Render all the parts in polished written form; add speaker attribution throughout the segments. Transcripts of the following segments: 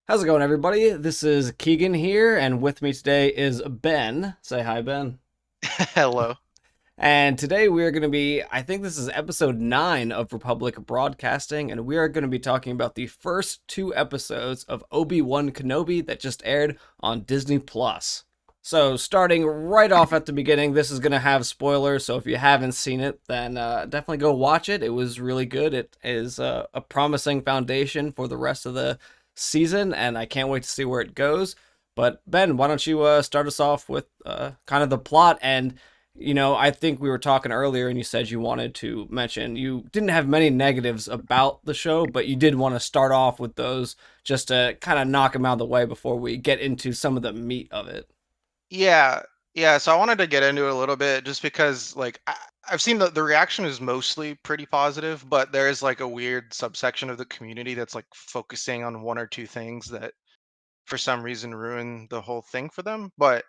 Speaker 1: How's it going, everybody? This is Keegan here, and with me today is Ben. Say hi, Ben.
Speaker 2: Hello.
Speaker 1: And today we are going to be, I think this is episode 9 of Republic Broadcasting, and we are going to be talking about the first two episodes of Obi-Wan Kenobi that just aired on Disney Plus. So, starting right off at the beginning, this is going to have spoilers, so if you haven't seen it, then definitely go watch it. It was really good. It is a promising foundation for the rest of the season, and I can't wait to see where it goes. But, Ben, why don't you start us off with kind of the plot? And, I think we were talking earlier, and you said you wanted to mention you didn't have many negatives about the show, but you did want to start off with those just to kind of knock them out of the way before we get into some of the meat of it.
Speaker 2: Yeah, yeah. So I wanted to get into it a little bit just because, like, I've seen the reaction is mostly pretty positive, but there is like a weird subsection of the community that's like focusing on one or two things that for some reason ruin the whole thing for them. But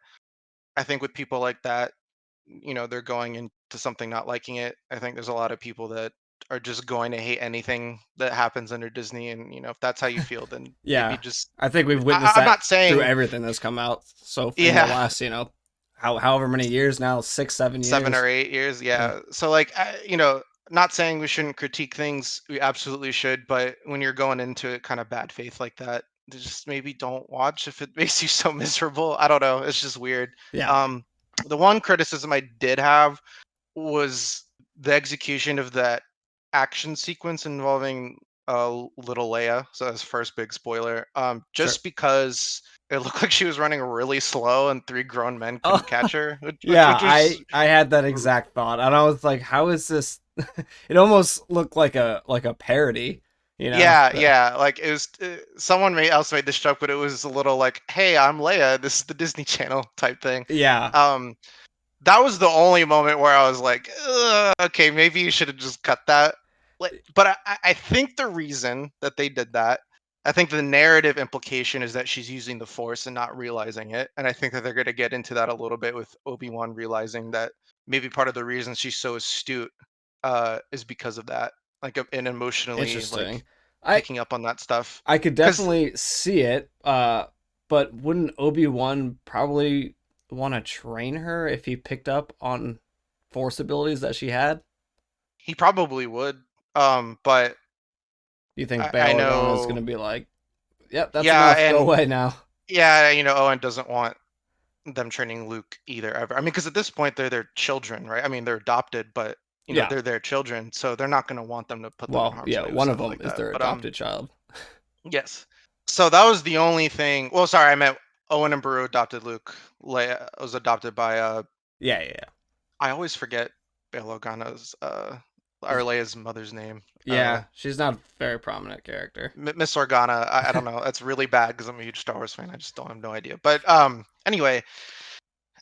Speaker 2: I think with people like that, they're going into something not liking it. I think there's a lot of people that are just going to hate anything that happens under Disney, and if that's how you feel, then maybe
Speaker 1: Yeah,
Speaker 2: just.
Speaker 1: I think we've
Speaker 2: I,
Speaker 1: witnessed
Speaker 2: I'm
Speaker 1: that
Speaker 2: not
Speaker 1: through
Speaker 2: saying,
Speaker 1: everything that's come out so in the
Speaker 2: yeah.
Speaker 1: last, however many years now, 6, 7 years.
Speaker 2: 7 or 8 years,
Speaker 1: Yeah,
Speaker 2: yeah. So like, not saying we shouldn't critique things, we absolutely should, but when you're going into it kind of bad faith like that, just maybe don't watch if it makes you so miserable. I don't know, it's just weird.
Speaker 1: yeah,
Speaker 2: um the one criticism I did have was the execution of that action sequence involving little Leia. So that's first big spoiler.
Speaker 1: sure.
Speaker 2: Just because it looked like she was running really slow and three grown men
Speaker 1: Oh,
Speaker 2: couldn't catch her,
Speaker 1: yeah,
Speaker 2: which was.
Speaker 1: I had that exact thought, and I was like, how is this? It almost looked like a parody, you know?
Speaker 2: Yeah, yeah. Like it was. Someone else made this joke, but it was a little like, "Hey, I'm Leia. This is the Disney Channel" type thing.
Speaker 1: Yeah,
Speaker 2: Um, that was the only moment where I was like, "Ugh, okay, maybe you should have just cut that." But I think the reason that they did that, I think the narrative implication is that she's using the Force and not realizing it, and I think that they're going to get into that a little bit with Obi-Wan realizing that maybe part of the reason she's so astute is because of that, like and emotionally
Speaker 1: interesting.
Speaker 2: like
Speaker 1: I
Speaker 2: picking up on that stuff.
Speaker 1: I could
Speaker 2: Because
Speaker 1: definitely see it, but wouldn't Obi-Wan probably want to train her if he picked up on force abilities that she had?
Speaker 2: he probably would, but
Speaker 1: You think
Speaker 2: I
Speaker 1: Bail Organa is going
Speaker 2: know,
Speaker 1: to be like, yep, that's
Speaker 2: yeah,
Speaker 1: enough, go
Speaker 2: and
Speaker 1: away now?
Speaker 2: yeah, Owen doesn't want them training Luke either ever. I mean, because at this point they're their children, right? I mean, they're adopted, but
Speaker 1: Yeah,
Speaker 2: they're their children, so they're not going to want them to put them in
Speaker 1: well,
Speaker 2: harm's
Speaker 1: yeah,
Speaker 2: way with
Speaker 1: one of
Speaker 2: stuff
Speaker 1: them
Speaker 2: like
Speaker 1: is
Speaker 2: that.
Speaker 1: their
Speaker 2: But
Speaker 1: adopted child.
Speaker 2: yes. So that was the only thing. Well, sorry, I meant Owen and Beru adopted Luke. Leia was adopted by
Speaker 1: Yeah, yeah,
Speaker 2: I always forget Bail Organa's or
Speaker 1: yeah.
Speaker 2: Leia's mother's name.
Speaker 1: Yeah, she's not a very prominent character.
Speaker 2: Miss Organa. I don't know. That's really bad because I'm a huge Star Wars fan. I just don't have no idea. But anyway,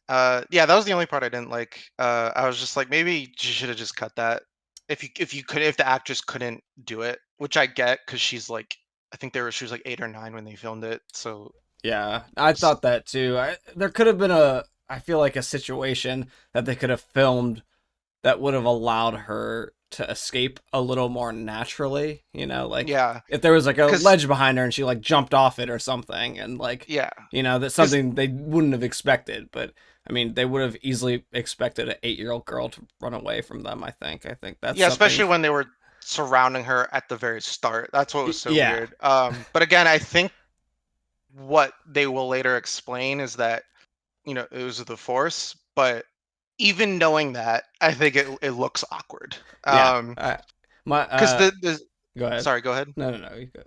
Speaker 2: yeah, that was the only part I didn't like. I was just like, maybe you should have just cut that. If the actress couldn't do it, which I get because she's like, I think she was like 8 or 9 when they filmed it. So
Speaker 1: Yeah, I
Speaker 2: s-
Speaker 1: thought that too. There could have been I feel like a situation that they could have filmed that would have allowed her to escape a little more naturally, like
Speaker 2: yeah,
Speaker 1: if there was like a
Speaker 2: because
Speaker 1: ledge behind her and she like jumped off it or something and like,
Speaker 2: yeah,
Speaker 1: that's
Speaker 2: because
Speaker 1: something they wouldn't have expected, but I mean, they would have easily expected an 8-year-old girl to run away from them, I think. I think that's
Speaker 2: yeah,
Speaker 1: something.
Speaker 2: especially when they were surrounding her at the very start. That's what was so
Speaker 1: Yeah.
Speaker 2: weird. But again, I think what they will later explain is that it was the Force, but even knowing that, I think it looks awkward.
Speaker 1: Yeah. My
Speaker 2: Because the
Speaker 1: Go ahead.
Speaker 2: sorry, go ahead.
Speaker 1: No, no, no, you go.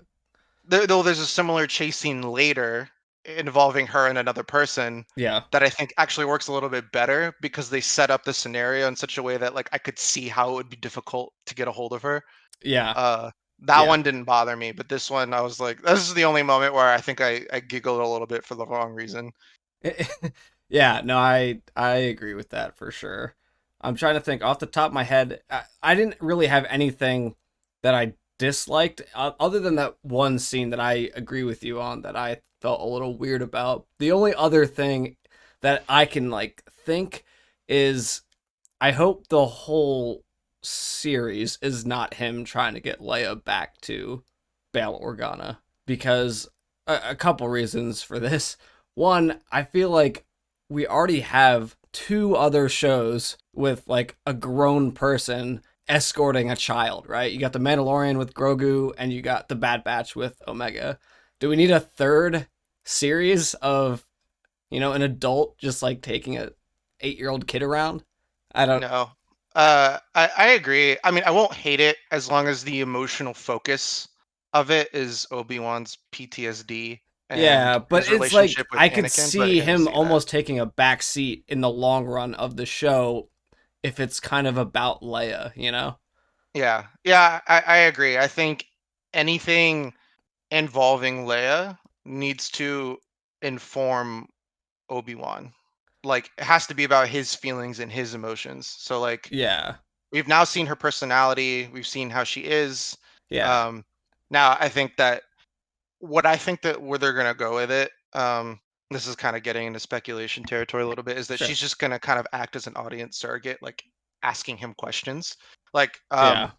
Speaker 2: Though there's a similar chase scene later involving her and another person
Speaker 1: Yeah.
Speaker 2: that I think actually works a little bit better because they set up the scenario in such a way that like I could see how it would be difficult to get a hold of her.
Speaker 1: Yeah.
Speaker 2: Uh, that
Speaker 1: Yeah.
Speaker 2: one didn't bother me, but this one I was like, this is the only moment where I think I giggled a little bit for the wrong reason.
Speaker 1: Yeah, no, I agree with that for sure. I'm trying to think off the top of my head. I didn't really have anything that I disliked other than that one scene that I agree with you on that I felt a little weird about. The only other thing that I can like think is I hope the whole series is not him trying to get Leia back to Bail Organa because a couple reasons for this. One, I feel like we already have two other shows with like a grown person escorting a child, right? You got The Mandalorian with Grogu and you got The Bad Batch with Omega. Do we need a third series of, an adult just like taking a 8-year-old kid around? I don't.
Speaker 2: No. I agree. I mean, I won't hate it as long as the emotional focus of it is Obi-Wan's PTSD and
Speaker 1: Yeah, but
Speaker 2: his
Speaker 1: it's like
Speaker 2: relationship with
Speaker 1: I could
Speaker 2: Anakin, but I
Speaker 1: see
Speaker 2: didn't
Speaker 1: him
Speaker 2: see that.
Speaker 1: almost taking a back seat in the long run of the show if it's kind of about Leia.
Speaker 2: Yeah. Yeah, I agree. I think anything involving Leia needs to inform Obi-Wan. Like it has to be about his feelings and his emotions. So like
Speaker 1: Yeah,
Speaker 2: we've now seen her personality, we've seen how she is.
Speaker 1: yeah,
Speaker 2: Um Now I think that what I think that where they're gonna go with it, this is kind of getting into speculation territory a little bit, is that
Speaker 1: sure.
Speaker 2: she's just gonna kind of act as an audience surrogate, like asking him questions. Like,
Speaker 1: Yeah,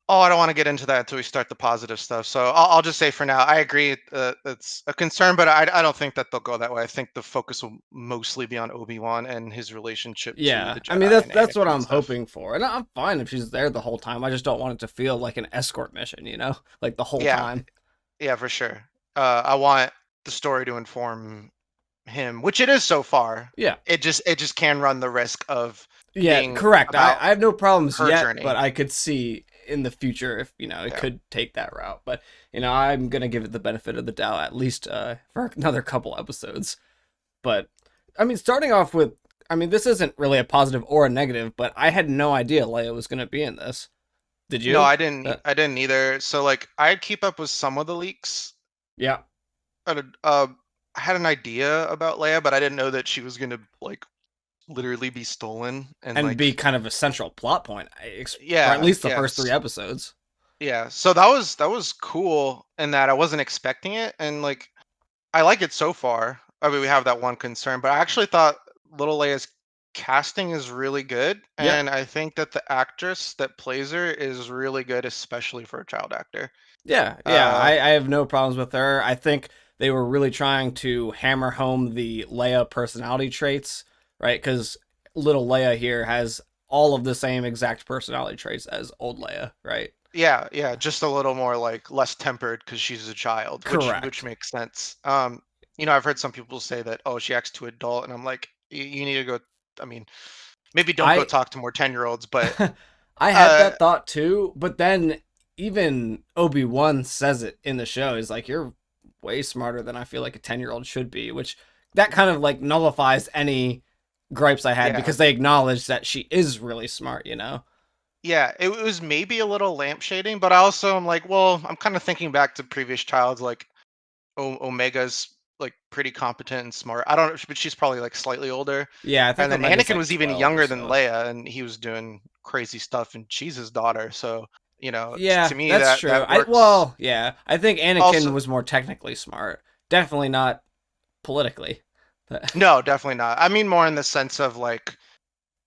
Speaker 2: oh, I don't want to get into that until we start the positive stuff. So I'll just say for now, I agree. It's a concern, but I don't think that they'll go that way. I think the focus will mostly be on Obi-Wan and his relationship to
Speaker 1: yeah.
Speaker 2: the
Speaker 1: I mean,
Speaker 2: Jedi
Speaker 1: that's
Speaker 2: and
Speaker 1: that's what
Speaker 2: Anakin and
Speaker 1: I'm
Speaker 2: stuff.
Speaker 1: hoping for, and I'm fine if she's there the whole time. I just don't want it to feel like an escort mission, like the whole
Speaker 2: Yeah,
Speaker 1: time.
Speaker 2: yeah, for sure. I want the story to inform him, which it is so far.
Speaker 1: Yeah,
Speaker 2: It just can run the risk of
Speaker 1: yeah,
Speaker 2: being
Speaker 1: correct. I,
Speaker 2: about
Speaker 1: I have no problems
Speaker 2: her
Speaker 1: yet, but
Speaker 2: journey.
Speaker 1: I could see in the future if it
Speaker 2: Yeah.
Speaker 1: could take that route. But I'm gonna give it the benefit of the doubt at least for another couple episodes. But I mean, starting off with, I mean, this isn't really a positive or a negative, but I had no idea Leia was gonna be in this. Did
Speaker 2: No,
Speaker 1: you?
Speaker 2: I didn't either. So like I keep up with some of the leaks.
Speaker 1: Yeah,
Speaker 2: I had, I had an idea about Leia, but I didn't know that she was gonna like literally be stolen and
Speaker 1: and be
Speaker 2: like
Speaker 1: kind of a central plot point for at
Speaker 2: yeah,
Speaker 1: least the first three
Speaker 2: yes.
Speaker 1: episodes.
Speaker 2: Yeah. So that was cool in that I wasn't expecting it and like I like it so far. I mean, we have that one concern, but I actually thought Little Leia's casting is really good,
Speaker 1: Yeah,
Speaker 2: and I think that the actress that plays her is really good, especially for a child actor.
Speaker 1: yeah.
Speaker 2: Uh,
Speaker 1: I have no problems with her. I think they were really trying to hammer home the Leia personality traits, right? Because little Leia here has all of the same exact personality traits as old Leia, right?
Speaker 2: yeah, yeah, just a little more like less tempered because she's a child, which
Speaker 1: Correct.
Speaker 2: makes sense. I've heard some people say that, oh, she acts too adult, and I'm like, you need to go. I mean, maybe don't go
Speaker 1: I
Speaker 2: talk to more 10-year-olds, but
Speaker 1: I had
Speaker 2: uh,
Speaker 1: that thought too, but then even Obi-Wan says it in the show. He's like, "You're way smarter than I feel like a 10-year-old should be," which that kind of like nullifies any gripes I had
Speaker 2: yeah,
Speaker 1: because they acknowledge that she is really smart.
Speaker 2: yeah, it was maybe a little lampshading, but I also am like, well, I'm kind of thinking back to previous childs, like Omega's like pretty competent and smart. I don't know, but she's probably like slightly older.
Speaker 1: Yeah, I
Speaker 2: And
Speaker 1: think
Speaker 2: then
Speaker 1: Omega's
Speaker 2: Anakin
Speaker 1: like
Speaker 2: was even
Speaker 1: 12 or
Speaker 2: younger than
Speaker 1: so.
Speaker 2: Leia, and he was doing crazy stuff, and she's his daughter. So to
Speaker 1: Yeah,
Speaker 2: me
Speaker 1: that's
Speaker 2: that
Speaker 1: true.
Speaker 2: that works.
Speaker 1: Yeah, I think Anakin
Speaker 2: Also,
Speaker 1: was more technically smart. Definitely not politically.
Speaker 2: no, definitely not. I mean more in the sense of like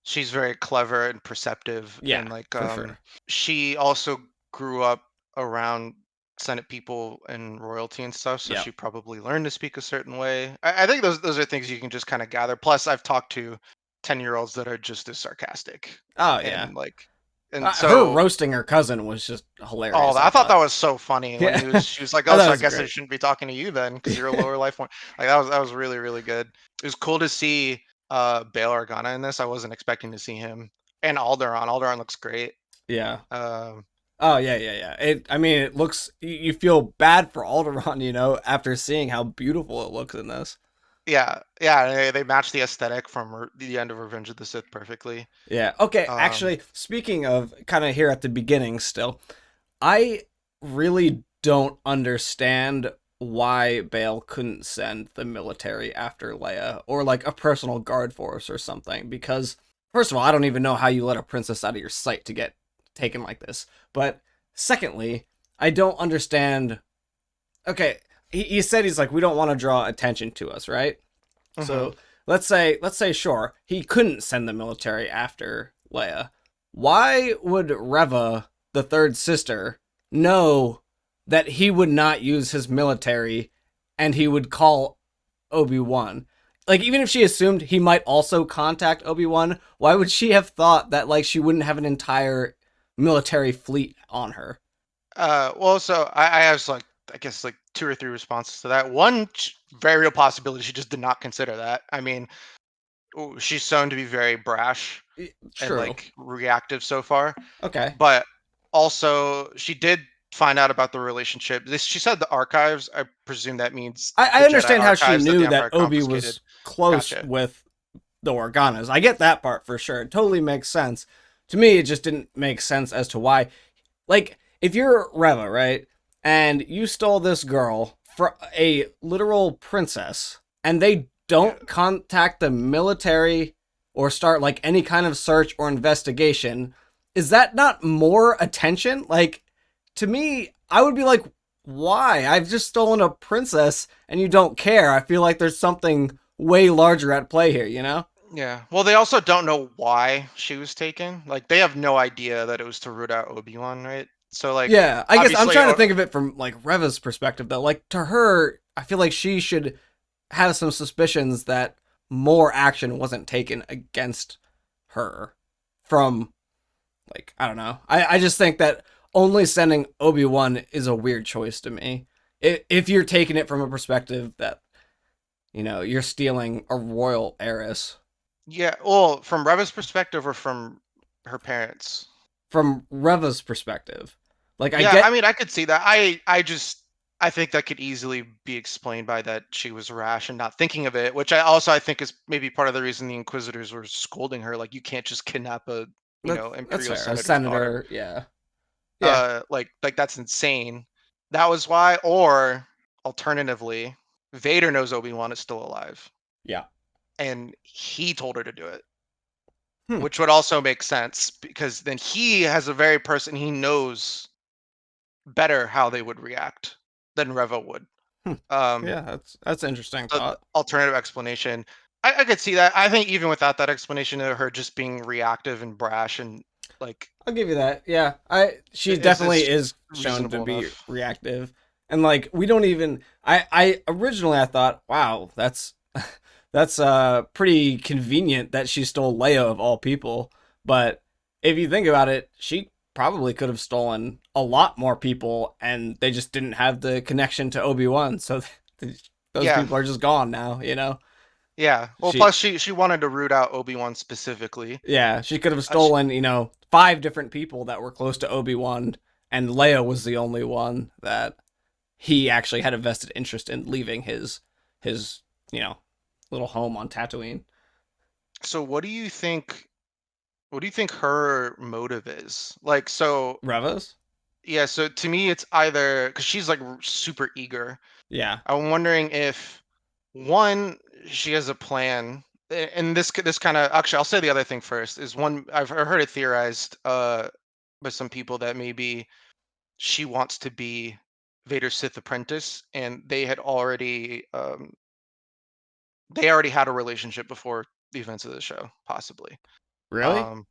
Speaker 2: she's very clever and perceptive,
Speaker 1: Yeah,
Speaker 2: and like
Speaker 1: for sure.
Speaker 2: she also grew up around Senate people and royalty and stuff, so
Speaker 1: Yep.
Speaker 2: she probably learned to speak a certain way. I think those are things you can just kind of gather. Plus, I've talked to 10-year-olds that are just as sarcastic,
Speaker 1: Oh yeah.
Speaker 2: and like, and
Speaker 1: Her
Speaker 2: so
Speaker 1: roasting her cousin was just
Speaker 2: oh,
Speaker 1: hilarious. I
Speaker 2: I thought that
Speaker 1: thought.
Speaker 2: was so funny when
Speaker 1: Yeah,
Speaker 2: she was like,
Speaker 1: I
Speaker 2: "Oh,
Speaker 1: thought it
Speaker 2: so I
Speaker 1: was
Speaker 2: guess I
Speaker 1: great.
Speaker 2: shouldn't be talking to you then because you're a lower life form." Like that was really really good. It was cool to see Bail Organa in this. I wasn't expecting to see him and Alderaan. Alderaan looks great.
Speaker 1: Yeah.
Speaker 2: Um,
Speaker 1: Oh yeah. I mean, it looks. You feel bad for Alderaan, after seeing how beautiful it looks in this.
Speaker 2: yeah, yeah, they match the aesthetic from the end of Revenge of the Sith perfectly.
Speaker 1: Yeah. Okay.
Speaker 2: Um,
Speaker 1: Actually, speaking of kind of here at the beginning, still, I really don't understand why Bale couldn't send the military after Leia or like a personal guard force or something. Because first of all, I don't even know how you let a princess out of your sight to get taken like this. But secondly, I don't understand. Okay, he said he's like we don't want to draw attention to us, right?
Speaker 2: mhm.
Speaker 1: So let's say sure he couldn't send the military after Leia. Why would Reva, the third sister, know that he would not use his military and he would call Obi-Wan. Like, even if she assumed he might also contact Obi-Wan, why would she have thought that, like, she wouldn't have an entire military fleet on her?
Speaker 2: Well, so I have like I guess like two or three responses to that. One very real possibility she just did not consider that. I mean, she's shown to be very brash and
Speaker 1: True.
Speaker 2: like reactive so far,
Speaker 1: Okay.
Speaker 2: but also she did find out about the relationship. This she said the archives. I presume that means
Speaker 1: I
Speaker 2: the Jedi
Speaker 1: understand how she
Speaker 2: archives that the
Speaker 1: knew that
Speaker 2: Empire
Speaker 1: Obi
Speaker 2: confiscated.
Speaker 1: was close
Speaker 2: Gotcha.
Speaker 1: with the Organas. I get that part for sure. It totally makes sense. To me, it just didn't make sense as to why. Like, if you're Reva, right, and you stole this girl for a literal princess, and they
Speaker 2: Yeah.
Speaker 1: don't contact the military or start like any kind of search or investigation, is that not more attention? Like, to me, I would be like, why? I've just stolen a princess and you don't care. I feel like there's something way larger at play here, you know?
Speaker 2: Yeah. Well, they also don't know why she was taken. Like they have no idea that it was to root out Obi-Wan, right? So like
Speaker 1: Yeah, I guess I'm
Speaker 2: obviously
Speaker 1: trying to
Speaker 2: or
Speaker 1: think of it from like Reva's perspective though. Like to her, I feel like she should have some suspicions that more action wasn't taken against her from like I don't know. I just think that only sending Obi-Wan is a weird choice to me. If you're taking it from a perspective that you're stealing a royal heiress
Speaker 2: yeah, well, from Reva's perspective or from her parents.
Speaker 1: from Reva's perspective. Like I
Speaker 2: Yeah, I
Speaker 1: get
Speaker 2: mean, I could see that. I think that could easily be explained by that she was rash and not thinking of it, which I think is maybe part of the reason the Inquisitors were scolding her. Like, you can't just kidnap a
Speaker 1: that's
Speaker 2: imperial
Speaker 1: fair. A
Speaker 2: senator's daughter.
Speaker 1: senator, yeah. Yeah.
Speaker 2: Like that's insane. That was why. Or alternatively, Vader knows Obi-Wan is still alive,
Speaker 1: Yeah.
Speaker 2: and he told her to do it,
Speaker 1: Hmm.
Speaker 2: which would also make sense because then he has a very person he knows better how they would react than Reva would.
Speaker 1: Hmm.
Speaker 2: Um,
Speaker 1: Yeah, that's an interesting
Speaker 2: so
Speaker 1: thought.
Speaker 2: alternative explanation. I could see that. I think even without that explanation of her just being reactive and brash and like
Speaker 1: I'll give you that. Yeah, I she definitely
Speaker 2: is
Speaker 1: is shown to
Speaker 2: reasonable
Speaker 1: be
Speaker 2: enough.
Speaker 1: reactive, and like we don't even. I originally I thought, wow, that's pretty convenient that she stole Leia of all people. But if you think about it, she probably could have stolen a lot more people, and they just didn't have the connection to Obi-Wan, so those
Speaker 2: Yeah,
Speaker 1: people are just gone now. You know,
Speaker 2: yeah. Well,
Speaker 1: she
Speaker 2: plus she wanted to root out Obi-Wan specifically.
Speaker 1: yeah, she could have
Speaker 2: Sh
Speaker 1: stolen, five different people that were close to Obi-Wan, and Leia was the only one that he actually had a vested interest in leaving his, you know, little home on Tatooine.
Speaker 2: so what do you think her motive is? Like, so
Speaker 1: Revas?
Speaker 2: yeah, so to me it's either because she's like super eager.
Speaker 1: Yeah.
Speaker 2: I'm wondering if one, she has a plan, and this kind of actually, I'll say the other thing first is one I've heard it theorized by some people that maybe she wants to be Vader's Sith apprentice, and they already had a relationship before the events of the show, possibly.
Speaker 1: Really?
Speaker 2: Um,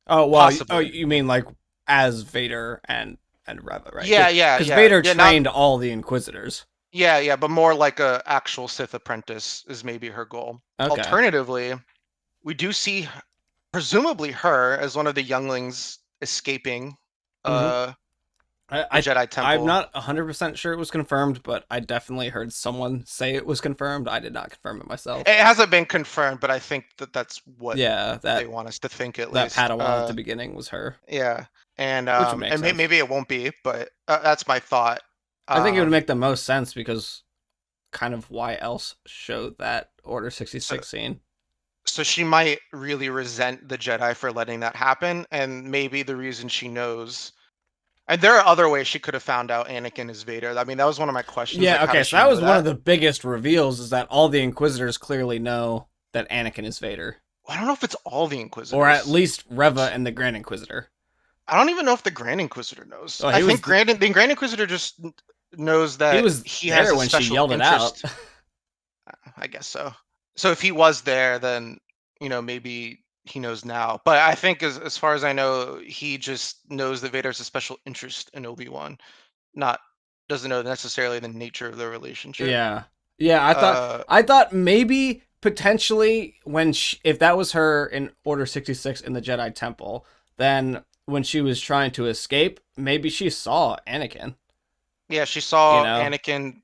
Speaker 1: Oh well. Oh,
Speaker 2: possibly.
Speaker 1: you mean like as Vader and Reva, right?
Speaker 2: Yeah, yeah,
Speaker 1: Because
Speaker 2: yeah,
Speaker 1: Vader
Speaker 2: yeah. Not
Speaker 1: trained all the Inquisitors.
Speaker 2: yeah, yeah, but more like a actual Sith apprentice is maybe her goal.
Speaker 1: Okay.
Speaker 2: Alternatively, we do see presumably her as one of the younglings escaping
Speaker 1: Mm-hmm.
Speaker 2: uh
Speaker 1: I,
Speaker 2: the
Speaker 1: I
Speaker 2: Jedi
Speaker 1: I'm
Speaker 2: Temple.
Speaker 1: not 100% sure it was confirmed, but I definitely heard someone say it was confirmed. I did not confirm it myself.
Speaker 2: It hasn't been confirmed, but I think that that's what
Speaker 1: Yeah,
Speaker 2: they
Speaker 1: that
Speaker 2: want us to think at
Speaker 1: that
Speaker 2: least.
Speaker 1: Padawan at the beginning was her,
Speaker 2: Yeah,
Speaker 1: which would make sense.
Speaker 2: maybe it won't be, but that's my thought.
Speaker 1: I think it would
Speaker 2: Um,
Speaker 1: make the most sense because kind of why else show that Order
Speaker 2: so
Speaker 1: 66 scene?
Speaker 2: so she might really resent the Jedi for letting that happen, and maybe the reason she knows. And there are other ways she could have found out Anakin is Vader. I mean, that was one of my questions. Like,
Speaker 1: Yeah,
Speaker 2: how
Speaker 1: okay,
Speaker 2: does
Speaker 1: so
Speaker 2: she
Speaker 1: that
Speaker 2: know
Speaker 1: was one of
Speaker 2: that?
Speaker 1: the biggest reveals is that all the Inquisitors clearly know that Anakin is Vader.
Speaker 2: I don't know if it's all the
Speaker 1: Or at
Speaker 2: Inquisitors.
Speaker 1: least Reva and the Grand Inquisitor.
Speaker 2: I don't even know if the Grand Inquisitor knows.
Speaker 1: Oh,
Speaker 2: I think the Grand Inquisitor just knows
Speaker 1: he
Speaker 2: that
Speaker 1: was
Speaker 2: he has
Speaker 1: there
Speaker 2: a
Speaker 1: when she
Speaker 2: special
Speaker 1: yelled it out.
Speaker 2: interest. I guess so. So if he was there, then maybe he knows now. But I think as far as I know, he just knows that Vader has a special interest in Obi-Wan, not doesn't know necessarily the nature of the relationship.
Speaker 1: Yeah. Yeah,
Speaker 2: Uh,
Speaker 1: I thought maybe potentially if that was her in Order 66 in the Jedi Temple, then when she was trying to escape, maybe she saw Anakin,
Speaker 2: yeah, she
Speaker 1: you
Speaker 2: saw
Speaker 1: know?
Speaker 2: Anakin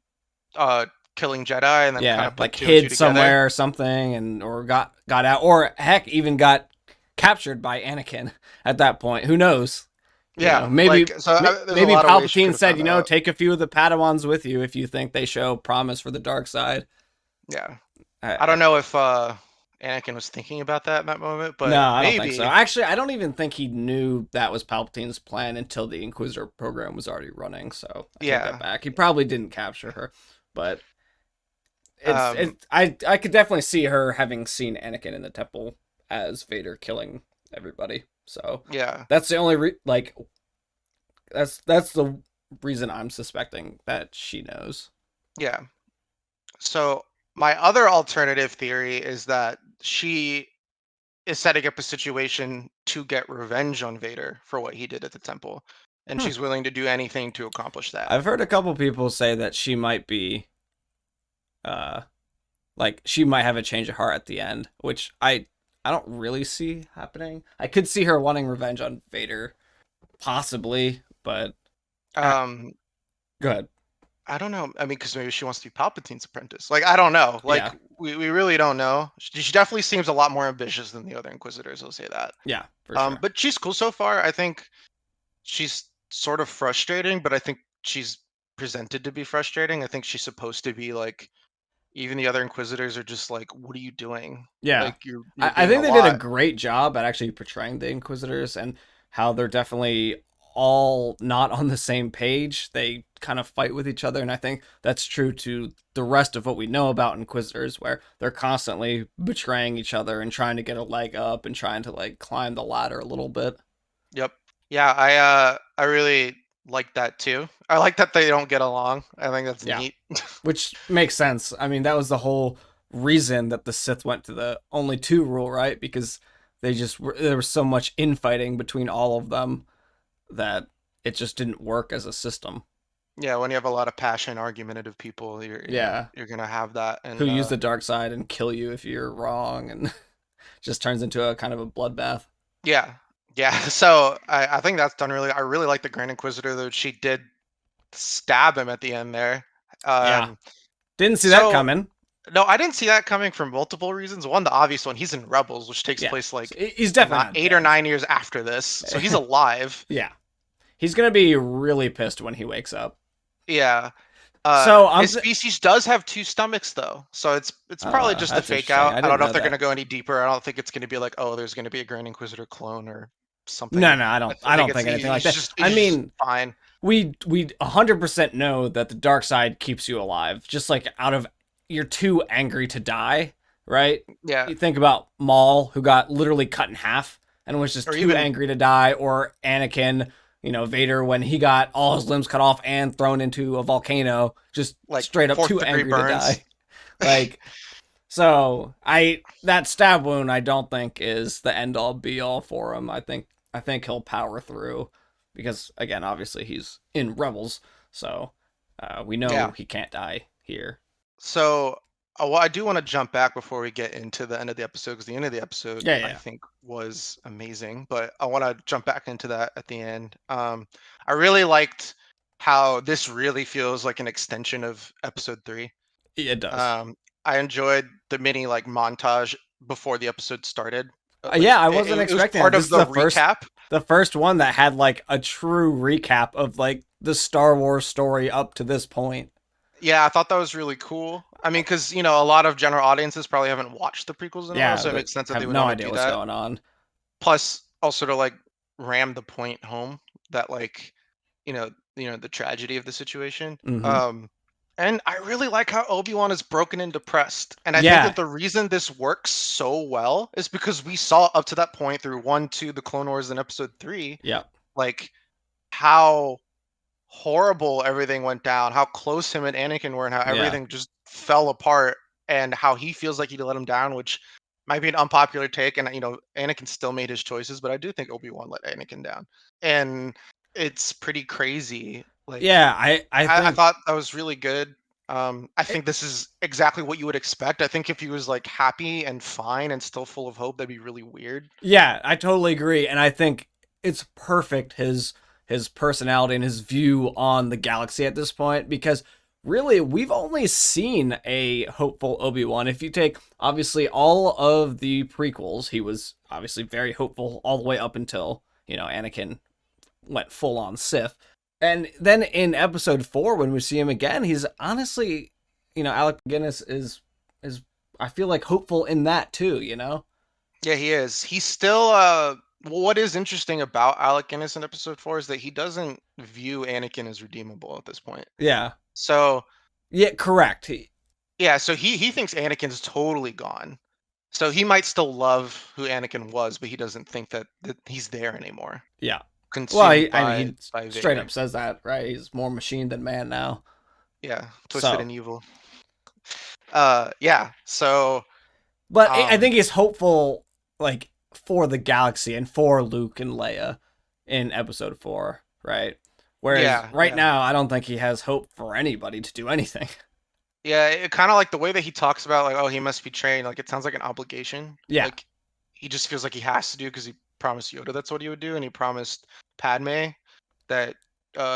Speaker 2: uh killing Jedi and then kind
Speaker 1: Yeah,
Speaker 2: of put
Speaker 1: like
Speaker 2: two and two
Speaker 1: hid
Speaker 2: together.
Speaker 1: somewhere or something and or got out or heck even got captured by Anakin at that point. Who knows?
Speaker 2: Yeah,
Speaker 1: Maybe
Speaker 2: like so there's a
Speaker 1: maybe
Speaker 2: lot of ways she could
Speaker 1: Palpatine
Speaker 2: have
Speaker 1: said,
Speaker 2: found out.
Speaker 1: take a few of the Padawans with you if you think they show promise for the dark side.
Speaker 2: Yeah. I
Speaker 1: I,
Speaker 2: don't know if Anakin was thinking about that in that moment,
Speaker 1: No,
Speaker 2: but
Speaker 1: I don't think so.
Speaker 2: maybe.
Speaker 1: Actually, I don't even think he knew that was Palpatine's plan until the Inquisitor program was already running. So I take that
Speaker 2: Yeah.
Speaker 1: back. He probably didn't capture her, but
Speaker 2: Um
Speaker 1: I could definitely see her having seen Anakin in the temple as Vader killing everybody. So
Speaker 2: yeah.
Speaker 1: that's the only that's the reason I'm suspecting that she knows.
Speaker 2: Yeah. So my other alternative theory is that she is setting up a situation to get revenge on Vader for what he did at the temple, and
Speaker 1: Hmm.
Speaker 2: she's willing to do anything to accomplish that.
Speaker 1: I've heard a couple people say that she might be uh like she might have a change of heart at the end, which I don't really see happening. I could see her wanting revenge on Vader, possibly, but uh,
Speaker 2: Um
Speaker 1: go ahead.
Speaker 2: I don't know. I mean, because maybe she wants to be Palpatine's apprentice. Like, I don't know. Like,
Speaker 1: Yeah,
Speaker 2: we really don't know. She definitely seems a lot more ambitious than the other Inquisitors. I'll say that.
Speaker 1: yeah, for sure.
Speaker 2: But she's cool so far. I think she's sort of frustrating, but I think she's presented to be frustrating. I think she's supposed to be like, even the other Inquisitors are just like, what are you doing?
Speaker 1: Yeah,
Speaker 2: Like, you're
Speaker 1: I
Speaker 2: being a
Speaker 1: think they did a
Speaker 2: lot.
Speaker 1: great job at actually portraying the Inquisitors and how they're definitely all not on the same page. They kind of fight with each other, and I think that's true to the rest of what we know about Inquisitors, where they're constantly betraying each other and trying to get a leg up and trying to like climb the ladder a little bit.
Speaker 2: Yep. Yeah, I really like that too. I like that they don't get along. I think that's
Speaker 1: Yeah,
Speaker 2: neat.
Speaker 1: which makes sense. I mean, that was the whole reason that the Sith went to the only two rule, right? Because there was so much infighting between all of them that it just didn't work as a system.
Speaker 2: Yeah, when you have a lot of passion, argumentative people,
Speaker 1: Yeah,
Speaker 2: you're gonna have that,
Speaker 1: who
Speaker 2: and
Speaker 1: use the dark side and kill you if you're wrong, and just turns into a kind of a bloodbath.
Speaker 2: yeah, yeah. So I think that's done really. I really like the Grand Inquisitor though. She did stab him at the end there.
Speaker 1: Yeah,
Speaker 2: Um,
Speaker 1: didn't see that
Speaker 2: so
Speaker 1: coming.
Speaker 2: no, I didn't see that coming for multiple reasons. One, the obvious one, he's in Rebels, which takes
Speaker 1: Yeah,
Speaker 2: place
Speaker 1: so
Speaker 2: like
Speaker 1: he's definitely
Speaker 2: not
Speaker 1: not
Speaker 2: 8 or 9 years after this, so he's
Speaker 1: dead.
Speaker 2: alive.
Speaker 1: Yeah, he's gonna be really pissed when he wakes up.
Speaker 2: Yeah.
Speaker 1: So
Speaker 2: His species does have two stomachs though, so it's probably just a
Speaker 1: that's
Speaker 2: fake
Speaker 1: interesting.
Speaker 2: out.
Speaker 1: I
Speaker 2: I don't
Speaker 1: didn't
Speaker 2: know if
Speaker 1: know
Speaker 2: they're gonna
Speaker 1: that.
Speaker 2: go any deeper. I don't think it's gonna be like, oh, there's gonna be a Grand Inquisitor clone or
Speaker 1: No,
Speaker 2: something.
Speaker 1: no,
Speaker 2: I
Speaker 1: I
Speaker 2: think
Speaker 1: don't think anything like
Speaker 2: he's
Speaker 1: that.
Speaker 2: just
Speaker 1: I
Speaker 2: he's just
Speaker 1: mean,
Speaker 2: fine.
Speaker 1: we 100% know that the dark side keeps you alive, just like out of you're too angry to die, right?
Speaker 2: Yeah,
Speaker 1: You think about Maul, who got literally cut in half and was just
Speaker 2: or
Speaker 1: too
Speaker 2: even
Speaker 1: angry to die, or Anakin, Vader when he got all his limbs cut off and thrown into a volcano, just
Speaker 2: like
Speaker 1: straight up
Speaker 2: fourth
Speaker 1: too
Speaker 2: degree
Speaker 1: angry to
Speaker 2: burns.
Speaker 1: die. Like, so I that stab wound I don't think is the end all be all for him. I think he'll power through because again, obviously he's in Rebels, so we know
Speaker 2: Yeah.
Speaker 1: he can't die here.
Speaker 2: So, well, I do want to jump back before we get into the end of the episode because the end of the episode
Speaker 1: Yeah,
Speaker 2: I
Speaker 1: yeah,
Speaker 2: think was amazing. But I want to jump back into that at the end. I really liked how this really feels like an extension of episode three.
Speaker 1: yeah, it does.
Speaker 2: Um, I enjoyed the mini like montage before the episode started. Like
Speaker 1: Yeah, I wasn't
Speaker 2: it was
Speaker 1: expecting that.
Speaker 2: part
Speaker 1: This
Speaker 2: of
Speaker 1: is
Speaker 2: the recap.
Speaker 1: the first one that had like a true recap of like the Star Wars story up to this point.
Speaker 2: Yeah, I thought that was really cool. I mean, because a lot of general audiences probably haven't watched the prequels in a while,
Speaker 1: Yeah,
Speaker 2: so it
Speaker 1: that
Speaker 2: makes sense that they
Speaker 1: have
Speaker 2: would
Speaker 1: no
Speaker 2: want to
Speaker 1: idea
Speaker 2: do
Speaker 1: what's
Speaker 2: that.
Speaker 1: going on.
Speaker 2: Plus, also to like ram the point home that like the tragedy of the situation.
Speaker 1: Mm-hmm.
Speaker 2: And I really like how Obi-Wan is broken and depressed, and I think
Speaker 1: Yeah,
Speaker 2: that the reason this works so well is because we saw up to that point through 1, 2, the Clone Wars, and Episode 3,
Speaker 1: yeah,
Speaker 2: like how horrible everything went down, how close him and Anakin were, and how
Speaker 1: yeah.
Speaker 2: everything just fell apart, and how he feels like he let him down, which might be an unpopular take. And Anakin still made his choices, but I do think Obi-Wan let Anakin down, and it's pretty crazy. Like
Speaker 1: Yeah, I
Speaker 2: I
Speaker 1: think
Speaker 2: thought that was really good. I think this is exactly what you would expect. I think if he was like happy and fine and still full of hope, that'd be really weird.
Speaker 1: Yeah, I totally agree, and I think it's perfect his personality and his view on the galaxy at this point because really we've only seen a hopeful Obi-Wan. If you take obviously all of the prequels, he was obviously very hopeful all the way up until, Anakin went full on Sith. And then in episode 4 when we see him again, he's honestly, Alec Guinness is I feel like hopeful in that too.
Speaker 2: Yeah, he is. He's still what is interesting about Alec Guinness in episode 4 is that he doesn't view Anakin as redeemable at this point.
Speaker 1: Yeah.
Speaker 2: So
Speaker 1: Yeah, correct.
Speaker 2: yeah, so he thinks Anakin's totally gone. So he might still love who Anakin was, but he doesn't think that he's there anymore.
Speaker 1: Yeah. Well,
Speaker 2: Consumed
Speaker 1: I mean,
Speaker 2: by
Speaker 1: he
Speaker 2: by
Speaker 1: straight
Speaker 2: Vader.
Speaker 1: up says that, right? He's more machine than man now.
Speaker 2: Yeah, twisted
Speaker 1: So,
Speaker 2: and evil. Yeah. So
Speaker 1: but I
Speaker 2: um
Speaker 1: think he's hopeful, like, for the galaxy and for Luke and Leia in episode 4, right? Whereas
Speaker 2: yeah,
Speaker 1: right
Speaker 2: yeah.
Speaker 1: now, I don't think he has hope for anybody to do anything.
Speaker 2: Yeah, it kind of like the way that he talks about like, oh, he must be trained. Like it sounds like an obligation.
Speaker 1: Yeah.
Speaker 2: Like he just feels like he has to do because he promised Yoda that's what he would do, and he promised Padme that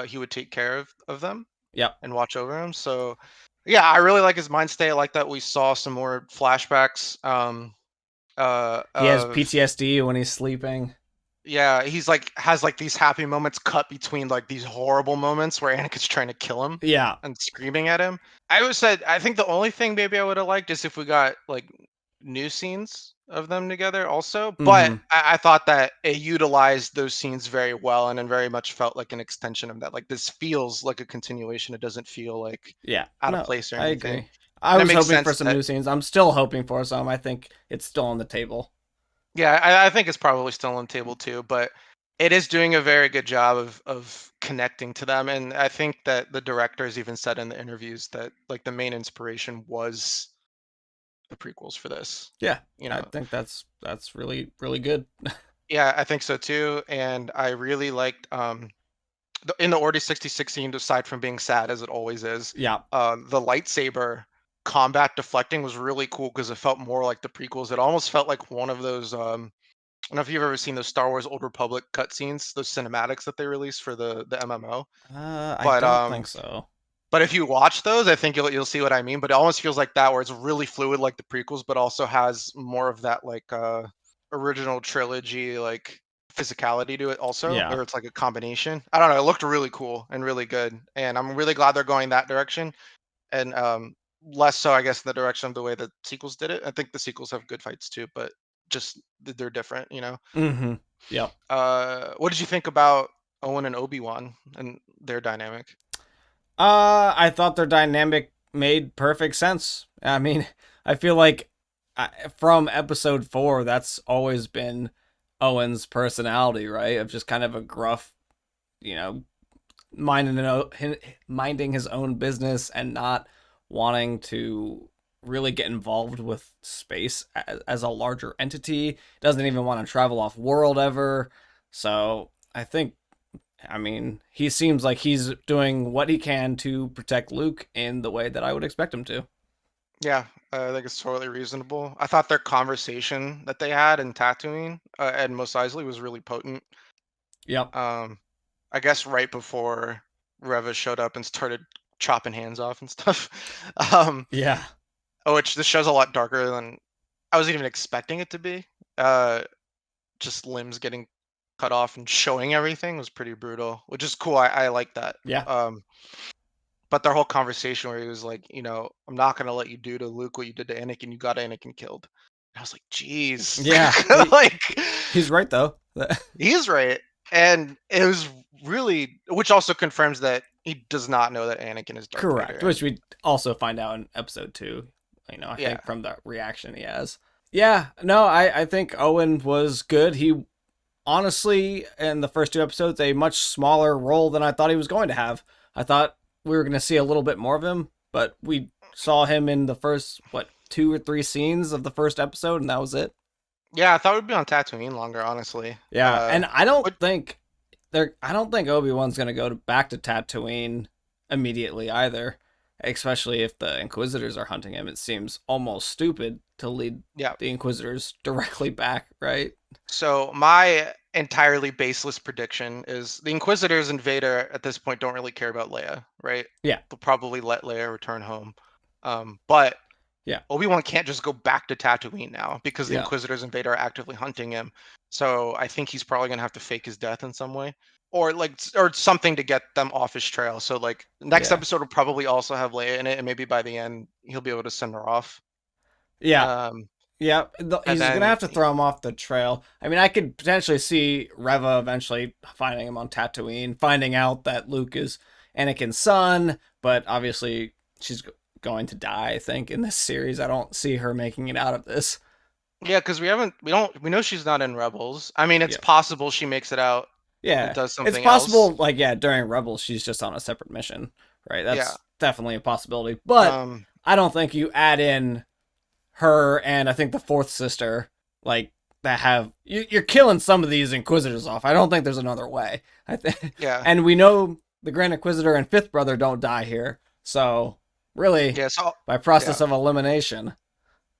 Speaker 2: he would take care of them
Speaker 1: Yep.
Speaker 2: and watch over him. So yeah, I really like his mind state. I like that we saw some more flashbacks
Speaker 1: He has
Speaker 2: of
Speaker 1: PTSD when he's sleeping.
Speaker 2: yeah, he's like has like these happy moments cut between like these horrible moments where Anakin's trying to kill him
Speaker 1: Yeah.
Speaker 2: and screaming at him. I always said I think the only thing maybe I would have liked is if we got like new scenes of them together also. But
Speaker 1: Mm-hmm.
Speaker 2: I thought that it utilized those scenes very well and then very much felt like an extension of that. Like this feels like a continuation. It doesn't feel like
Speaker 1: Yeah.
Speaker 2: out of
Speaker 1: No,
Speaker 2: place or
Speaker 1: I
Speaker 2: anything.
Speaker 1: agree. I
Speaker 2: And it
Speaker 1: was
Speaker 2: makes
Speaker 1: hoping for
Speaker 2: sense
Speaker 1: some
Speaker 2: that
Speaker 1: new scenes. I'm still hoping for some. I think it's still on the table.
Speaker 2: yeah, I think it's probably still on the table too, but it is doing a very good job of connecting to them. And I think that the directors even said in the interviews that like the main inspiration was the prequels for this.
Speaker 1: Yeah.
Speaker 2: You
Speaker 1: I
Speaker 2: know,
Speaker 1: think that's really really good.
Speaker 2: yeah, I think so too. And I really liked in the Order 66 scene, aside from being sad as it always is,
Speaker 1: Yeah.
Speaker 2: the lightsaber combat deflecting was really cool because it felt more like the prequels. It almost felt like one of those I don't know if you've ever seen those Star Wars Old Republic cutscenes, those cinematics that they released for the MMO.
Speaker 1: I
Speaker 2: But
Speaker 1: don't think so.
Speaker 2: but if you watch those, I think you'll see what I mean. But it almost feels like that, where it's really fluid like the prequels, but also has more of that like original trilogy like physicality to it also,
Speaker 1: Yeah.
Speaker 2: or it's like a combination. I don't know. It looked really cool and really good, and I'm really glad they're going that direction, and less so I guess in the direction of the way the sequels did it. I think the sequels have good fights too, but just they're different, you know.
Speaker 1: Mm-hmm. Yep.
Speaker 2: What did you think about Owen and Obi-Wan and their dynamic?
Speaker 1: I thought their dynamic made perfect sense. I mean, I feel like from episode 4, that's always been Owen's personality, right? Of just kind of a gruff, you know, minding his own business and not wanting to really get involved with space as a larger entity. Doesn't even want to travel off world ever. So I think, I mean, he seems like he's doing what he can to protect Luke in the way that I would expect him to.
Speaker 2: Yeah, I think it's totally reasonable. I thought their conversation that they had in Tatooine and Mos Eisley was really potent.
Speaker 1: Yep.
Speaker 2: Um, I guess right before Reva showed up and started chopping hands off and stuff. um,
Speaker 1: Yeah.
Speaker 2: which this show's a lot darker than I was even expecting it to be. Uh, just limbs getting cut off and showing everything was pretty brutal, which is cool. I like that.
Speaker 1: Yeah.
Speaker 2: Um, but their whole conversation where he was like, I'm not gonna let you do to Luke what you did to Anakin. You got Anakin killed. And I was like, "Jeez,"
Speaker 1: Yeah.
Speaker 2: like
Speaker 1: He's right though.
Speaker 2: he's right. And it was really, which also confirms that he does not know that Anakin is Darth Vader.
Speaker 1: Correct. Which we also find out in episode 2. I
Speaker 2: Yeah,
Speaker 1: think from the reaction he has. Yeah, no, I think Owen was good. He honestly, in the first 2 episodes, a much smaller role than I thought he was going to have. I thought we were going to see a little bit more of him, but we saw him in the first, 2 or 3 scenes of the first episode, and that was it.
Speaker 2: yeah. I thought we'd be on Tatooine longer, honestly.
Speaker 1: Yeah, and
Speaker 2: But
Speaker 1: I don't think Obi-Wan's going to go back to Tatooine immediately either. especially if the Inquisitors are hunting him. It seems almost stupid to lead
Speaker 2: Yeah.
Speaker 1: the Inquisitors directly back, right?
Speaker 2: So my entirely baseless prediction is the Inquisitors and Vader at this point don't really care about Leia, right?
Speaker 1: Yeah,
Speaker 2: They'll probably let Leia return home. But
Speaker 1: yeah,
Speaker 2: Obi-Wan can't just go back to Tatooine now because the
Speaker 1: yeah,
Speaker 2: Inquisitors and Vader are actively hunting him. So I think he's probably gonna have to fake his death in some way, or or something to get them off his trail. So like next
Speaker 1: yeah.
Speaker 2: episode will probably also have Leia in it, and maybe by the end he'll be able to send her off.
Speaker 1: Yeah,
Speaker 2: Um,
Speaker 1: yeah,
Speaker 2: and
Speaker 1: he's gonna
Speaker 2: then
Speaker 1: have to throw him off the trail. I mean, I could potentially see Reva eventually finding him on Tatooine, finding out that Luke is Anakin's son, but obviously she's going to die. I think in this series, I don't see her making it out of this.
Speaker 2: yeah, because we know she's not in Rebels. I mean, it's
Speaker 1: Yeah,
Speaker 2: possible she makes it out and
Speaker 1: yeah,
Speaker 2: does
Speaker 1: it's
Speaker 2: something else.
Speaker 1: possible. Like, yeah, during Rebels, she's just on a separate mission, right?
Speaker 2: Yeah.
Speaker 1: That's definitely a possibility. But
Speaker 2: Um,
Speaker 1: I don't think you add in her and I think the fourth sister, like that have you're killing some of these Inquisitors off. I don't think there's another way. I think,
Speaker 2: yeah.
Speaker 1: and we know the Grand Inquisitor and fifth brother don't die here, so really
Speaker 2: Yeah. So
Speaker 1: by
Speaker 2: yeah.
Speaker 1: process of elimination.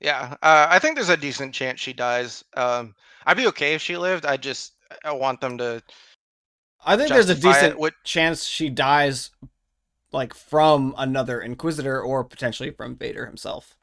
Speaker 2: Yeah. I think there's a decent chance she dies. I'd be okay if she lived. I want them to
Speaker 1: I think there's a
Speaker 2: justify it
Speaker 1: decent
Speaker 2: with.
Speaker 1: chance she dies like from another Inquisitor or potentially from Vader himself.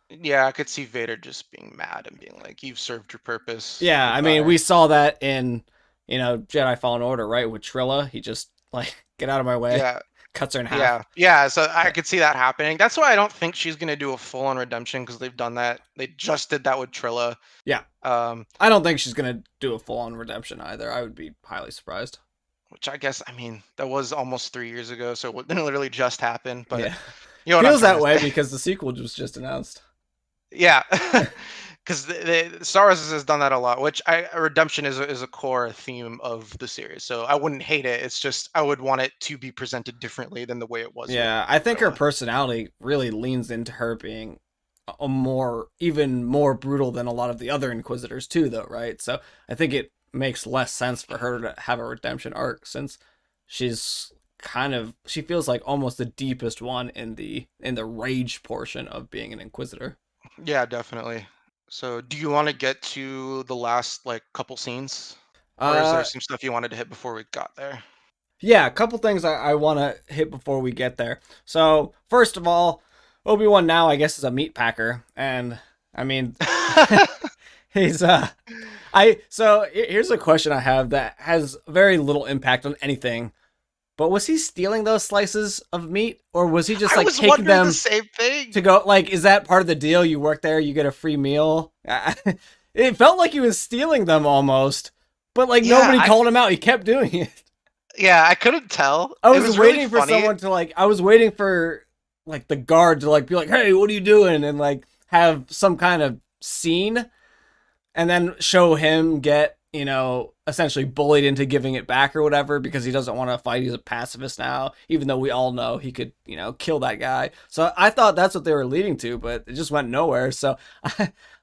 Speaker 2: Yeah, I could see Vader just being mad and being like, "You've served your purpose.
Speaker 1: Yeah, I mean,
Speaker 2: Goodbye."
Speaker 1: we saw that in Jedi Fallen Order, right? With Trilla, he just like get out of my way,
Speaker 2: Yeah.
Speaker 1: cuts her in half.
Speaker 2: Yeah, yeah. So I could see that happening. That's why I don't think she's gonna do a full-on redemption because they've done that. They just did that with Trilla.
Speaker 1: Yeah,
Speaker 2: Um,
Speaker 1: I don't think she's gonna do a full on redemption either. I would be highly surprised.
Speaker 2: which I guess, I mean, that was almost 3 years ago, so it didn't literally just happen. But
Speaker 1: Yeah,
Speaker 2: you know what I'm
Speaker 1: feels
Speaker 2: trying
Speaker 1: that
Speaker 2: to
Speaker 1: way
Speaker 2: say.
Speaker 1: because the sequel was just announced.
Speaker 2: Yeah, because Star Wars has done that a lot. Which redemption is a core theme of the series, so I wouldn't hate it. It's just I would want it to be presented differently than the way it was with
Speaker 1: Yeah, I think her
Speaker 2: Trilla.
Speaker 1: personality really leans into her being a more, even more brutal than a lot of the other Inquisitors too, though, right? So I think it makes less sense for her to have a redemption arc since she's she feels like almost the deepest one in the rage portion of being an Inquisitor.
Speaker 2: Yeah, definitely. So, do you want to get to the last like couple scenes, or is there
Speaker 1: Uh,
Speaker 2: some stuff you wanted to hit before we got there?
Speaker 1: Yeah, a couple things I want to hit before we get there. So, first of all, Obi-Wan now, I guess, is a meat packer. And, I mean, he's, here's a question I have that has very little impact on anything. But was he stealing those slices of meat? Or was he just,
Speaker 2: I
Speaker 1: like,
Speaker 2: was
Speaker 1: taking
Speaker 2: wondering the
Speaker 1: them
Speaker 2: same
Speaker 1: to
Speaker 2: thing.
Speaker 1: go? Like, is that part of the deal? You work there, you get a free meal? It felt like he was stealing them almost. But, like,
Speaker 2: Yeah,
Speaker 1: nobody called him out. He kept doing it.
Speaker 2: I couldn't tell.
Speaker 1: I
Speaker 2: It
Speaker 1: was
Speaker 2: was really
Speaker 1: waiting for
Speaker 2: funny.
Speaker 1: someone to I was waiting for like the guard to like be like, "Hey, what are you doing?" and like have some kind of scene and then show him get, essentially bullied into giving it back or whatever because he doesn't want to fight. He's a pacifist now, even though we all know he could, kill that guy. So I thought that's what they were leading to, but it just went nowhere. So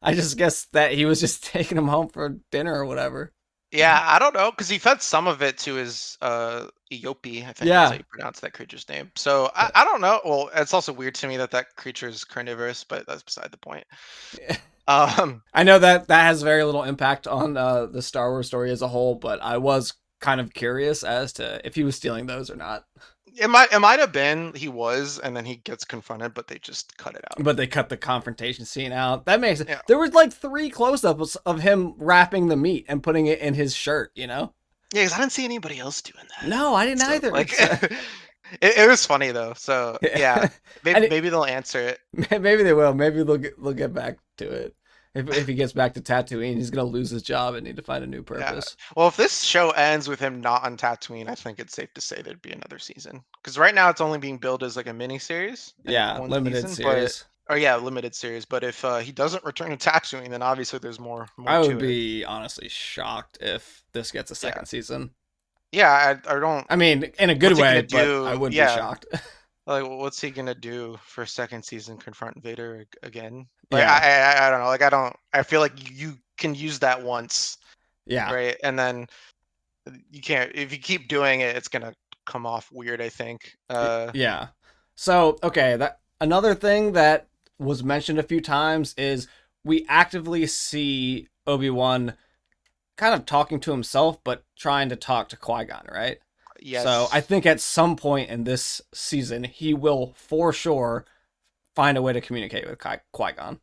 Speaker 1: I just guess that he was just taking him home for dinner or whatever.
Speaker 2: Yeah, I don't know because he fed some of it to his Eope. I think that's how
Speaker 1: Yeah.
Speaker 2: you pronounce that creature's name. So I don't know. Well, it's also weird to me that that creature is carnivorous, but that's beside the point. Um,
Speaker 1: I know that that has very little impact on the Star Wars story as a whole, but I was kind of curious as to if he was stealing those or not.
Speaker 2: it might have been he was, and then he gets confronted, but they just cut it out.
Speaker 1: But they cut the confrontation scene out. That makes it.
Speaker 2: Yeah,
Speaker 1: There was like three close-ups of him wrapping the meat and putting it in his shirt.
Speaker 2: yeah, because I didn't see anybody else doing that.
Speaker 1: No, I didn't
Speaker 2: So
Speaker 1: either.
Speaker 2: like,
Speaker 1: So,
Speaker 2: it was funny though. So yeah, maybe
Speaker 1: and
Speaker 2: maybe they'll answer it.
Speaker 1: maybe they will. Maybe they'll get back to it. If he gets back to Tatooine, he's gonna lose his job and need to find a new
Speaker 2: Yeah.
Speaker 1: purpose.
Speaker 2: Well, if this show ends with him not on Tatooine, I think it's safe to say there'd be another season. Because right now it's only being billed as like a mini series and
Speaker 1: Yeah,
Speaker 2: one
Speaker 1: limited
Speaker 2: season, but
Speaker 1: series.
Speaker 2: or yeah, limited series. But if he doesn't return to Tatooine, then obviously there's more
Speaker 1: I would
Speaker 2: to it.
Speaker 1: be honestly shocked if this gets a
Speaker 2: Yeah.
Speaker 1: second season.
Speaker 2: Yeah, I don't.
Speaker 1: I mean, in a good
Speaker 2: What's he
Speaker 1: way,
Speaker 2: gonna
Speaker 1: but I
Speaker 2: do?
Speaker 1: would be
Speaker 2: Yeah,
Speaker 1: shocked.
Speaker 2: like what's he gonna do for second season? Confront Vader again? Like
Speaker 1: Yeah,
Speaker 2: I don't know. Like I don't. I feel like you can use that once,
Speaker 1: yeah,
Speaker 2: right? And then you can't. If you keep doing it, it's gonna come off weird. I think.
Speaker 1: yeah. So, okay, that another thing that was mentioned a few times is we actively see Obi-Wan kind of talking to himself, but trying to talk to Qui-Gon, right? So I
Speaker 2: Yes.
Speaker 1: think at some point in this season, he will for sure find a way to communicate with Qui-Gon.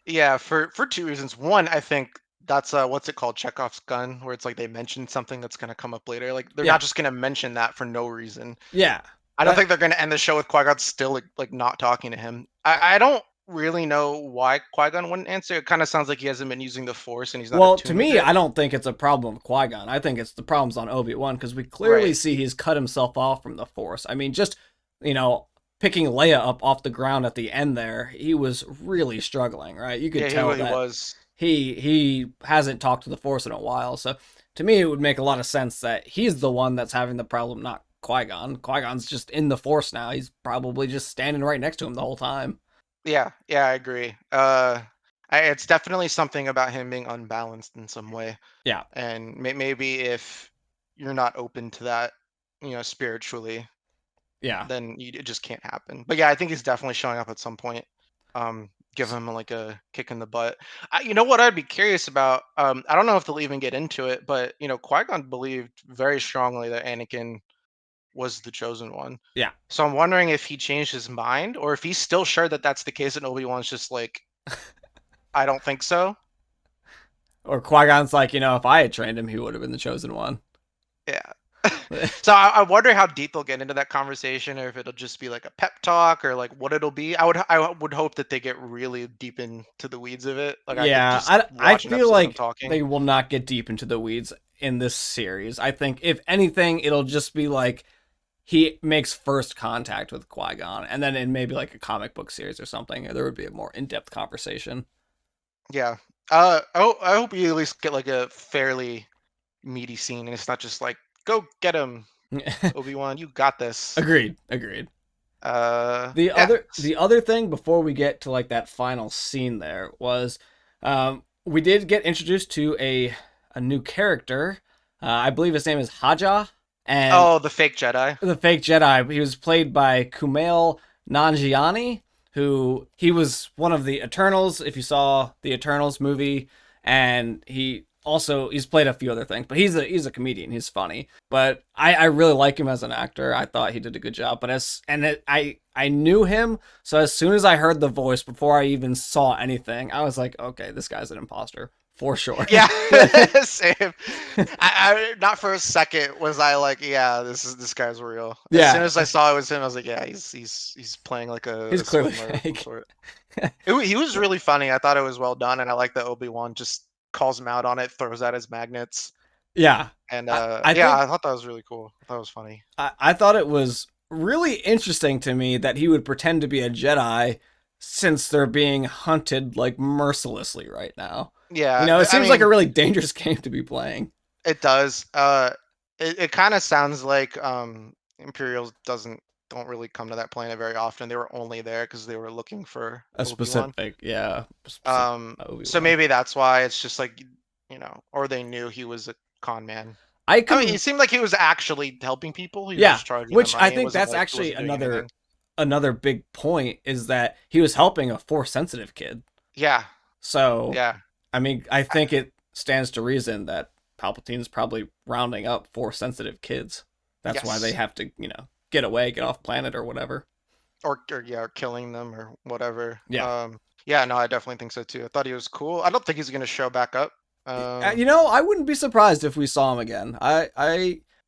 Speaker 2: Yeah, for two reasons. One, I think that's what's it called? Chekhov's gun, where it's like they mention something that's gonna come up later. Like they're
Speaker 1: Yeah,
Speaker 2: not just gonna mention that for no reason.
Speaker 1: yeah,
Speaker 2: I don't
Speaker 1: that
Speaker 2: think they're gonna end the show with Qui-Gon still like not talking to him. I don't really know why Qui-Gon wouldn't answer. It kind of sounds like he hasn't been using the Force and he's not
Speaker 1: Well, to
Speaker 2: attuned with
Speaker 1: me,
Speaker 2: it.
Speaker 1: I don't think it's a problem with Qui Gon. I think it's the problems on Obi Wan because we clearly
Speaker 2: Right.
Speaker 1: see he's cut himself off from the Force. I mean, just you know, picking Leia up off the ground at the end there, he was really struggling. Right, you could
Speaker 2: Yeah,
Speaker 1: tell
Speaker 2: he
Speaker 1: that
Speaker 2: was.
Speaker 1: he hasn't talked to the Force in a while. So to me, it would make a lot of sense that he's the one that's having the problem, not Qui Gon. Qui Gon's just in the Force now. He's probably just standing right next to him the whole time.
Speaker 2: Yeah, yeah, I agree. It's definitely something about him being unbalanced in some way,
Speaker 1: Yeah,
Speaker 2: and maybe if you're not open to that, spiritually,
Speaker 1: yeah.
Speaker 2: then it just can't happen. But yeah, I think he's definitely showing up at some point. Give him like a kick in the butt. You know what I'd be curious about? I don't know if they'll even get into it, but Qui-Gon believed very strongly that Anakin was the chosen one.
Speaker 1: Yeah.
Speaker 2: So I'm wondering if he changed his mind, or if he's still sure that that's the case, and Obi-Wan's just like, I don't think so.
Speaker 1: Or Qui Gon's like, if I had trained him, he would have been the chosen one.
Speaker 2: Yeah. So I wonder how deep they'll get into that conversation, or if it'll just be like a pep talk, or like what it'll be. I would hope that they get really deep into the weeds of it. Like I could
Speaker 1: Yeah,
Speaker 2: just
Speaker 1: I
Speaker 2: watch an
Speaker 1: feel
Speaker 2: episode of them
Speaker 1: like
Speaker 2: talking.
Speaker 1: they will not get deep into the weeds in this series. I think if anything, it'll just be like he makes first contact with Qui Gon, and then in maybe like a comic book series or something, there would be a more in depth conversation.
Speaker 2: Yeah. I hope you at least get like a fairly meaty scene, and it's not just like go get him, Obi-Wan, you got this.
Speaker 1: Agreed, agreed. The
Speaker 2: Yeah.
Speaker 1: other the other thing before we get to like that final scene there was we did get introduced to a new character. I believe his name is Haja, and
Speaker 2: Oh, the fake Jedi.
Speaker 1: the fake Jedi. He was played by Kumail Nanjiani, who he was one of the Eternals. If you saw the Eternals movie, and he's played a few other things, but he's a comedian. He's funny, but I really like him as an actor. I thought he did a good job. But I knew him, so as soon as I heard the voice before I even saw anything, I was like, okay, this guy's an imposter for sure.
Speaker 2: Yeah, same. Not for a second was I like, yeah, this guy's real. As soon
Speaker 1: Yeah,
Speaker 2: as I saw it was him, I was like, yeah, he's playing like
Speaker 1: he's
Speaker 2: a
Speaker 1: clearly
Speaker 2: swindler of some
Speaker 1: fake.
Speaker 2: sort. He was really funny. I thought it was well done, and I like that Obi-Wan just calls him out on it, throws out his magnets,
Speaker 1: Yeah,
Speaker 2: and
Speaker 1: I
Speaker 2: yeah,
Speaker 1: think
Speaker 2: I thought that was really cool. I thought it was funny.
Speaker 1: I thought it was really interesting to me that he would pretend to be a Jedi since they're being hunted like mercilessly right now.
Speaker 2: Yeah,
Speaker 1: It
Speaker 2: I
Speaker 1: seems like a
Speaker 2: mean,
Speaker 1: really dangerous game to be playing.
Speaker 2: it does. It kind of sounds like Imperials don't really come to that planet very often. They were only there because they were looking for
Speaker 1: A
Speaker 2: Obi-Wan.
Speaker 1: specific, yeah, specific Obi
Speaker 2: So
Speaker 1: Wan.
Speaker 2: maybe that's why it's just like, or they knew he was a con man.
Speaker 1: I
Speaker 2: I mean, it
Speaker 1: can,
Speaker 2: seemed like he was actually helping people. He was
Speaker 1: yeah,
Speaker 2: just charging them
Speaker 1: which I
Speaker 2: money. It
Speaker 1: think
Speaker 2: wasn't
Speaker 1: that's
Speaker 2: like he
Speaker 1: actually
Speaker 2: wasn't doing anything.
Speaker 1: another big point is that he was helping a force sensitive kid.
Speaker 2: Yeah,
Speaker 1: So
Speaker 2: yeah,
Speaker 1: I mean, I think it stands to reason that Palpatine's probably rounding up force sensitive kids. That's why they
Speaker 2: yes,
Speaker 1: have to, get away, get off planet or whatever.
Speaker 2: or yeah, or killing them or whatever.
Speaker 1: Yeah.
Speaker 2: Yeah, no, I definitely think so too. I thought he was cool. I don't think he's gonna show back up.
Speaker 1: I wouldn't be surprised if we saw him again.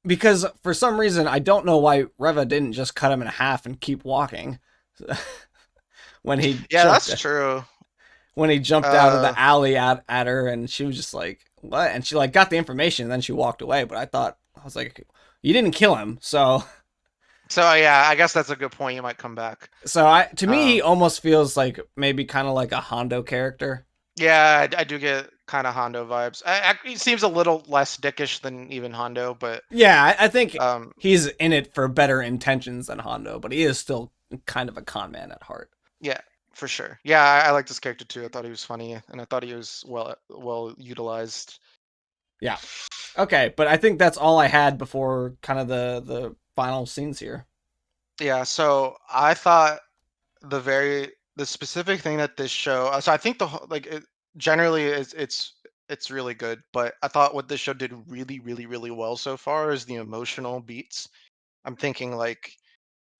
Speaker 1: Because for some reason I don't know why Reva didn't just cut him in half and keep walking when he
Speaker 2: Yeah, that's true.
Speaker 1: jumped out of
Speaker 2: Uh,
Speaker 1: the alley at her, and she was just like, what? And she like got the information and then she walked away. But I was like, you didn't kill him, so
Speaker 2: so yeah, I guess that's a good point. You might come back.
Speaker 1: to me he
Speaker 2: Um,
Speaker 1: almost feels like maybe kind of like a Hondo character.
Speaker 2: yeah, I do get kind of Hondo vibes. He seems a little less dickish than even Hondo, but
Speaker 1: Yeah, I think
Speaker 2: um,
Speaker 1: he's in it for better intentions than Hondo, but he is still kind of a con man at heart.
Speaker 2: yeah, for sure. Yeah, I liked this character too. I thought he was funny, and I thought he was well utilized.
Speaker 1: Yeah. Okay, but I think that's all I had before kind of the final scenes here.
Speaker 2: Yeah, so I thought the specific thing that this show so I think like it generally it's really good, but I thought what this show did really, really, really well so far is the emotional beats. I'm thinking like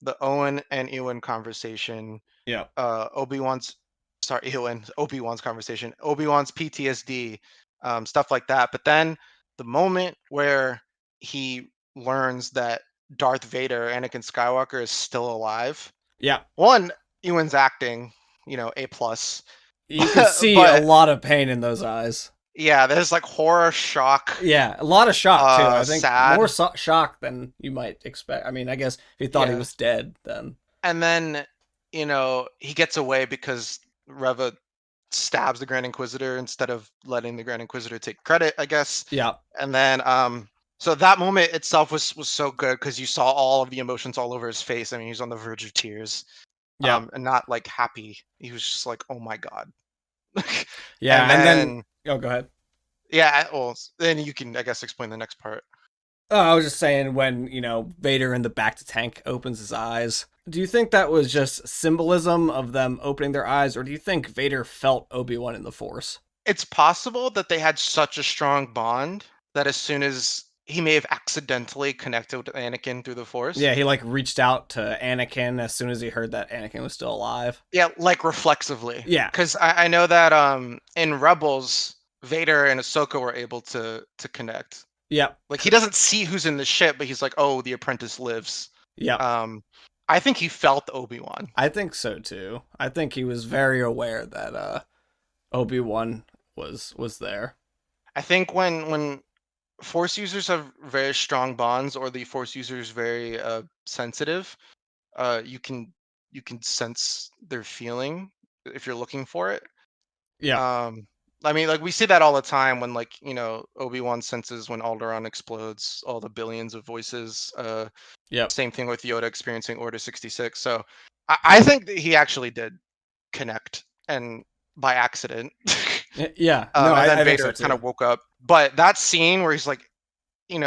Speaker 2: the Owen and Ewan conversation,
Speaker 1: Yeah.
Speaker 2: Obi-Wan's sorry, Ewan, Obi-Wan's conversation, Obi-Wan's PTSD, stuff like that. But then the moment where he learns that Darth Vader, Anakin Skywalker, is still alive.
Speaker 1: Yeah.
Speaker 2: One, Ewan's acting, A plus.
Speaker 1: You could see a
Speaker 2: But
Speaker 1: lot of pain in those eyes.
Speaker 2: yeah, there's like horror, shock,
Speaker 1: Yeah, a lot of shock too. I think more
Speaker 2: sad,
Speaker 1: shock than you might expect. I mean, I guess if he thought he
Speaker 2: yeah.
Speaker 1: was dead, then
Speaker 2: And then, he gets away because Reva stabs the Grand Inquisitor instead of letting the Grand Inquisitor take credit, I guess.
Speaker 1: yeah,
Speaker 2: And then so that moment itself was so good because you saw all of the emotions all over his face. I mean, he was on the verge of tears.
Speaker 1: yeah,
Speaker 2: And not like happy. He was just like, "Oh my god." And
Speaker 1: yeah. And then,
Speaker 2: then
Speaker 1: oh, go ahead.
Speaker 2: yeah, well, then you can I guess explain the next part.
Speaker 1: Oh, I was just saying when, Vader in the back to tank opens his eyes. Do you think that was just symbolism of them opening their eyes, or do you think Vader felt Obi-Wan in the Force?
Speaker 2: It's possible that they had such a strong bond that as soon as he may have accidentally connected with Anakin through the Force.
Speaker 1: Yeah, he like reached out to Anakin as soon as he heard that Anakin was still alive.
Speaker 2: Yeah, like reflexively.
Speaker 1: Yeah,
Speaker 2: Because I know that in Rebels, Vader and Ahsoka were able to connect.
Speaker 1: yep,
Speaker 2: Like he doesn't see who's in the ship, but he's like, "Oh, the apprentice lives."
Speaker 1: yep.
Speaker 2: Um, I think he felt Obi-Wan.
Speaker 1: I think so too. I think he was very aware that Obi-Wan was there.
Speaker 2: I think when Force users have very strong bonds, or the Force user is very sensitive, you can sense their feeling if you're looking for it.
Speaker 1: Yeah,
Speaker 2: Um, I mean, like we see that all the time when like Obi-Wan senses when Alderaan explodes, all the billions of voices.
Speaker 1: yep.
Speaker 2: Same thing with Yoda experiencing Order 66. So I think that he actually did connect, and by accident.
Speaker 1: Yeah, no,
Speaker 2: And then
Speaker 1: I think so
Speaker 2: Vader kind
Speaker 1: too.
Speaker 2: of woke up. But that scene where he's like, you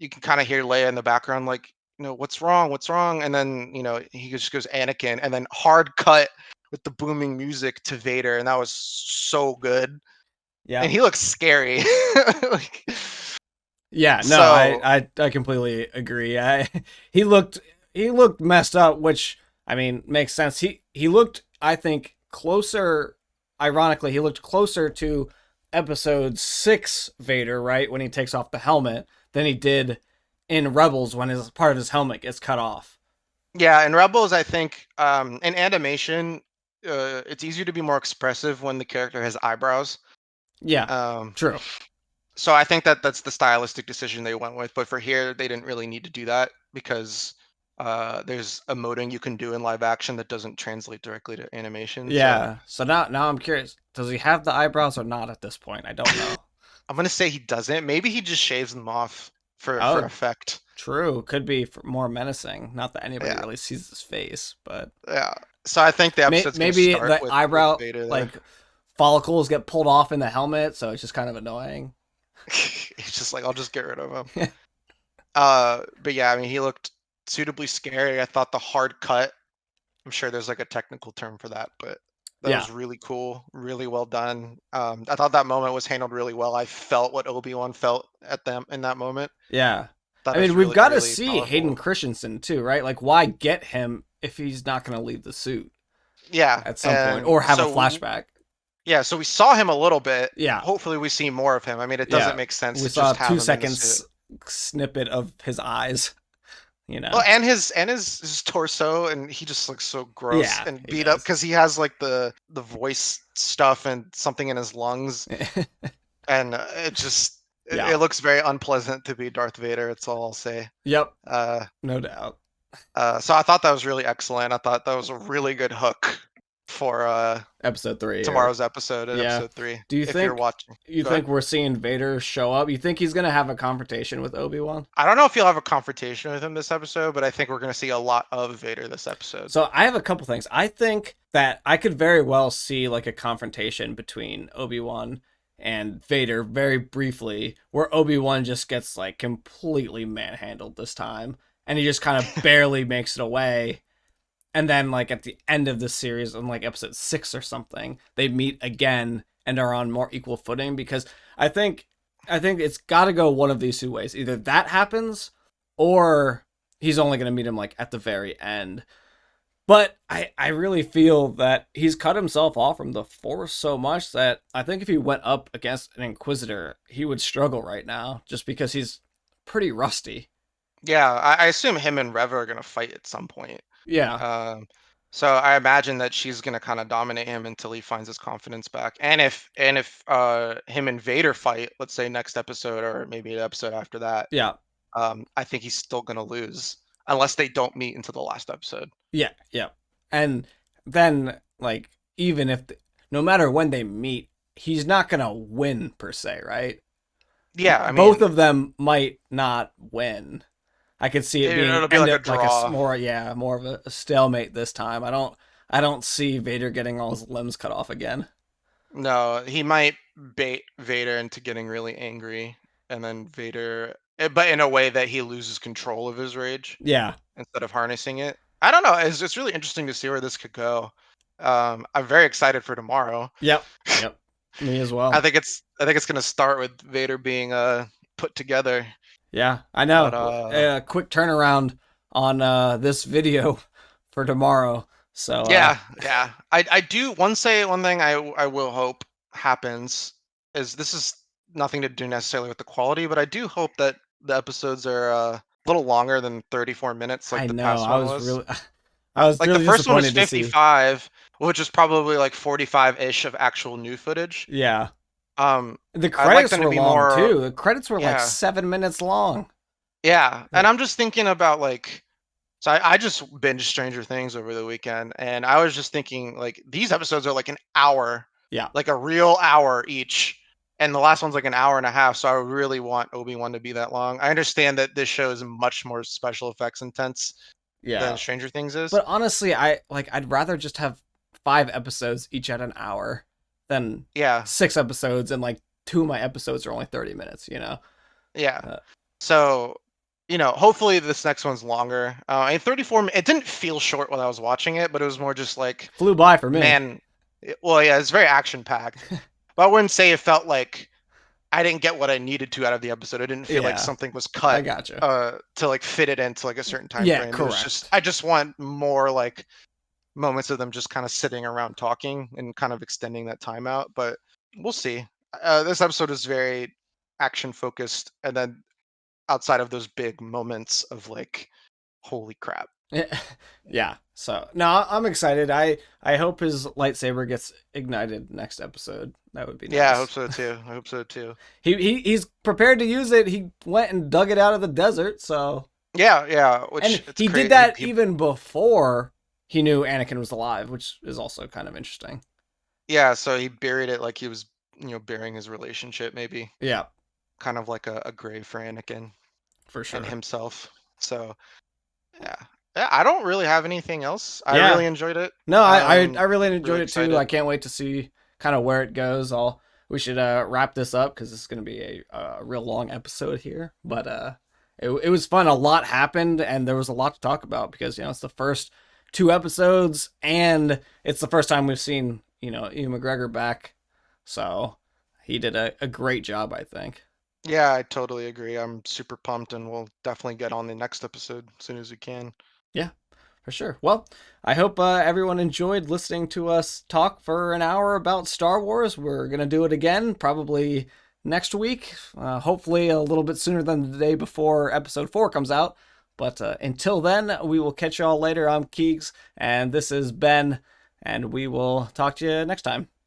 Speaker 2: can kind of hear Leia in the background, like, what's wrong? What's wrong? And then, he just goes Anakin, and then hard cut with the booming music to Vader, and that was so good.
Speaker 1: Yeah,
Speaker 2: And he looks scary. Like,
Speaker 1: yeah, no,
Speaker 2: so
Speaker 1: I completely agree. He looked he looked messed up, which I mean makes sense. He looked, I think, closer. Ironically, he looked closer to Episode 6 Vader, right, when he takes off the helmet, than he did in Rebels when his part of his helmet gets cut off.
Speaker 2: yeah, in Rebels, I think in animation, it's easier to be more expressive when the character has eyebrows.
Speaker 1: Yeah,
Speaker 2: Um,
Speaker 1: true.
Speaker 2: so I think that that's the stylistic decision they went with. But for here, they didn't really need to do that because there's emoting you can do in live action that doesn't translate directly to animation. So
Speaker 1: Yeah. So now I'm curious. Does he have the eyebrows or not at this point? I don't know.
Speaker 2: I'm gonna say he doesn't. Maybe he just shaves them off for
Speaker 1: Oh,
Speaker 2: effect.
Speaker 1: true. Could be more menacing. Not that anybody
Speaker 2: Yeah,
Speaker 1: really sees his face, but
Speaker 2: yeah. So I think the episode's gonna
Speaker 1: maybe
Speaker 2: start
Speaker 1: the
Speaker 2: with
Speaker 1: eyebrow
Speaker 2: Vader there.
Speaker 1: like follicles get pulled off in the helmet, so it's just kind of annoying.
Speaker 2: He's just like, I'll just get rid of him. But yeah, I mean, he looked suitably scary. I thought the hard cut. I'm sure there's like a technical term for that, but that
Speaker 1: Yeah.
Speaker 2: was really cool, really well done. I thought that moment was handled really well. I felt what Obi-Wan felt at them in that moment.
Speaker 1: Yeah.
Speaker 2: Thought
Speaker 1: I
Speaker 2: it was
Speaker 1: mean, we've
Speaker 2: really,
Speaker 1: got to
Speaker 2: really
Speaker 1: see Hayden
Speaker 2: powerful.
Speaker 1: Christensen too, right? Like why get him if he's not going to leave the suit
Speaker 2: Yeah,
Speaker 1: at some point
Speaker 2: and
Speaker 1: or have a flashback?
Speaker 2: so we saw him a little bit.
Speaker 1: Yeah.
Speaker 2: Hopefully, we see more of him. I mean, it doesn't
Speaker 1: Yeah.
Speaker 2: make sense
Speaker 1: We
Speaker 2: to
Speaker 1: saw
Speaker 2: just
Speaker 1: a
Speaker 2: have
Speaker 1: 2
Speaker 2: him in the suit.
Speaker 1: seconds snippet of his eyes, you
Speaker 2: Well,
Speaker 1: know.
Speaker 2: and his torso, and he just looks so gross
Speaker 1: Yeah,
Speaker 2: and
Speaker 1: he
Speaker 2: beat up
Speaker 1: does.
Speaker 2: because he has like the voice stuff and something in his lungs, and it just
Speaker 1: Yeah.
Speaker 2: it looks very unpleasant to be Darth Vader. That's all I'll say.
Speaker 1: Yep.
Speaker 2: Uh,
Speaker 1: No doubt.
Speaker 2: so I thought that was really excellent. I thought that was a really good hook for
Speaker 1: Episode 3 or
Speaker 2: tomorrow's episode in
Speaker 1: yeah.
Speaker 2: episode 3.
Speaker 1: Do you
Speaker 2: If you're
Speaker 1: think
Speaker 2: watching,
Speaker 1: you
Speaker 2: go ahead.
Speaker 1: think we're seeing Vader show up? You think he's going to have a confrontation with Obi-Wan?
Speaker 2: I don't know if you'll have a confrontation with him this episode, but I think we're going to see a lot of Vader this episode.
Speaker 1: So I have a couple things. I think that I could very well see like a confrontation between Obi-Wan and Vader very briefly, where Obi-Wan just gets like completely manhandled this time. and he just kind of barely makes it away. And then like at the end of the series, in like episode 6 or something, they meet again and are on more equal footing, because I think I think it's got to go one of these two ways. Either that happens, or he's only going to meet him like at the very end. But I really feel that he's cut himself off from the Force so much that I think if he went up against an Inquisitor, he would struggle right now, just because he's pretty rusty.
Speaker 2: Yeah, I assume him and Reva are gonna fight at some point.
Speaker 1: Yeah,
Speaker 2: Um, so I imagine that she's gonna kind of dominate him until he finds his confidence back. And if him and Vader fight, let's say next episode or maybe the episode after that,
Speaker 1: yeah,
Speaker 2: I think he's still gonna lose unless they don't meet until the last episode.
Speaker 1: yeah, yeah. And then, like, even if, no matter when they meet, he's not going to win per se, right?
Speaker 2: Yeah, I
Speaker 1: Both
Speaker 2: mean,
Speaker 1: of them might not win. I could see it being
Speaker 2: it'll be
Speaker 1: end
Speaker 2: like a
Speaker 1: up like a
Speaker 2: draw.
Speaker 1: more, yeah, more of a stalemate this time. I don't see Vader getting all his limbs cut off again.
Speaker 2: No, he might bait Vader into getting really angry, and then but in a way that he loses control of his rage
Speaker 1: Yeah.
Speaker 2: instead of harnessing it. I don't know. It's really interesting to see where this could go. I'm very excited for tomorrow.
Speaker 1: Yep. Yep. Me as
Speaker 2: I
Speaker 1: well.
Speaker 2: think it's gonna start with Vader being put together.
Speaker 1: Yeah, I
Speaker 2: But
Speaker 1: know. A quick turnaround on this video for tomorrow. So
Speaker 2: yeah. I do one thing I will hope happens is this is nothing to do necessarily with the quality, but I do hope that the episodes are a little longer than 34 minutes like
Speaker 1: I
Speaker 2: the
Speaker 1: know.
Speaker 2: past one was.
Speaker 1: I was
Speaker 2: Like the
Speaker 1: really
Speaker 2: first one is
Speaker 1: disappointed to see.
Speaker 2: 55, which is probably like 45-ish of actual new footage.
Speaker 1: Yeah.
Speaker 2: Um,
Speaker 1: The
Speaker 2: I'd like
Speaker 1: credits
Speaker 2: them to
Speaker 1: were
Speaker 2: be
Speaker 1: long
Speaker 2: more,
Speaker 1: too. The credits were like
Speaker 2: yeah,
Speaker 1: 7 minutes long.
Speaker 2: yeah.
Speaker 1: Uh,
Speaker 2: And I'm just thinking about like, so I just binged Stranger Things over the weekend, and I was just thinking like these episodes are like an hour,
Speaker 1: Yeah.
Speaker 2: like a real hour each, and the last one's like an hour and a half. So I really want Obi-Wan to be that long. I understand that this show is much more special effects intense than
Speaker 1: Yeah.
Speaker 2: Stranger Things is.
Speaker 1: But honestly, I'd rather just have 5 episodes each at an hour than
Speaker 2: Yeah,
Speaker 1: 6 episodes, and like two of my episodes are only 30 minutes, you know.
Speaker 2: yeah.
Speaker 1: Uh,
Speaker 2: So, hopefully this next one's longer. And 34, it didn't feel short while I was watching it, but it was more just like,
Speaker 1: Flew by for me.
Speaker 2: man, well, yeah, it's very action packed. But I wouldn't say it felt like I didn't get what I needed to out of the episode. It didn't feel like
Speaker 1: Yeah,
Speaker 2: something was
Speaker 1: I
Speaker 2: cut
Speaker 1: gotcha.
Speaker 2: to like fit it into like a certain time
Speaker 1: Yeah,
Speaker 2: frame. It was just
Speaker 1: correct.
Speaker 2: I just want more like moments of them just kind of sitting around talking and kind of extending that time out. But we'll see. This episode is very action focused, and then outside of those big moments of like, holy crap.
Speaker 1: Yeah. So no, I'm excited. I hope his lightsaber gets ignited next episode. That would be
Speaker 2: Yeah, I
Speaker 1: nice.
Speaker 2: hope so too. I hope so too.
Speaker 1: He's prepared to use it. He went and dug it out of the desert. So,
Speaker 2: Yeah, yeah.
Speaker 1: and
Speaker 2: Which it's
Speaker 1: he did
Speaker 2: crazy.
Speaker 1: that even before he knew Anakin was alive, which is also kind of interesting.
Speaker 2: Yeah, so he buried it like he was, burying his relationship, maybe
Speaker 1: Yeah,
Speaker 2: kind of like a grave for Anakin
Speaker 1: for
Speaker 2: and
Speaker 1: sure.
Speaker 2: himself. So yeah, yeah. I don't really have anything else. I
Speaker 1: Yeah.
Speaker 2: really enjoyed it.
Speaker 1: No, I really
Speaker 2: Really
Speaker 1: enjoyed it too. I
Speaker 2: excited.
Speaker 1: can't wait to see kind of where it goes. All we should wrap this up because it's going to be a real long episode here. But it was fun. A lot happened, and there was a lot to talk about because it's the first 2 episodes, and it's the first time we've seen Ian McGregor back. So he did a great job, I think.
Speaker 2: Yeah, I totally agree. I'm super pumped, and we'll definitely get on the next episode as soon as we can.
Speaker 1: Yeah, for sure. Well, I hope everyone enjoyed listening to us talk for an hour about Star Wars. We're going to do it again, probably next week. Hopefully, a little bit sooner than the day before episode 4 comes out. But until then, we will catch y'all later. I'm Keegs, and this is Ben, and we will talk to you next time.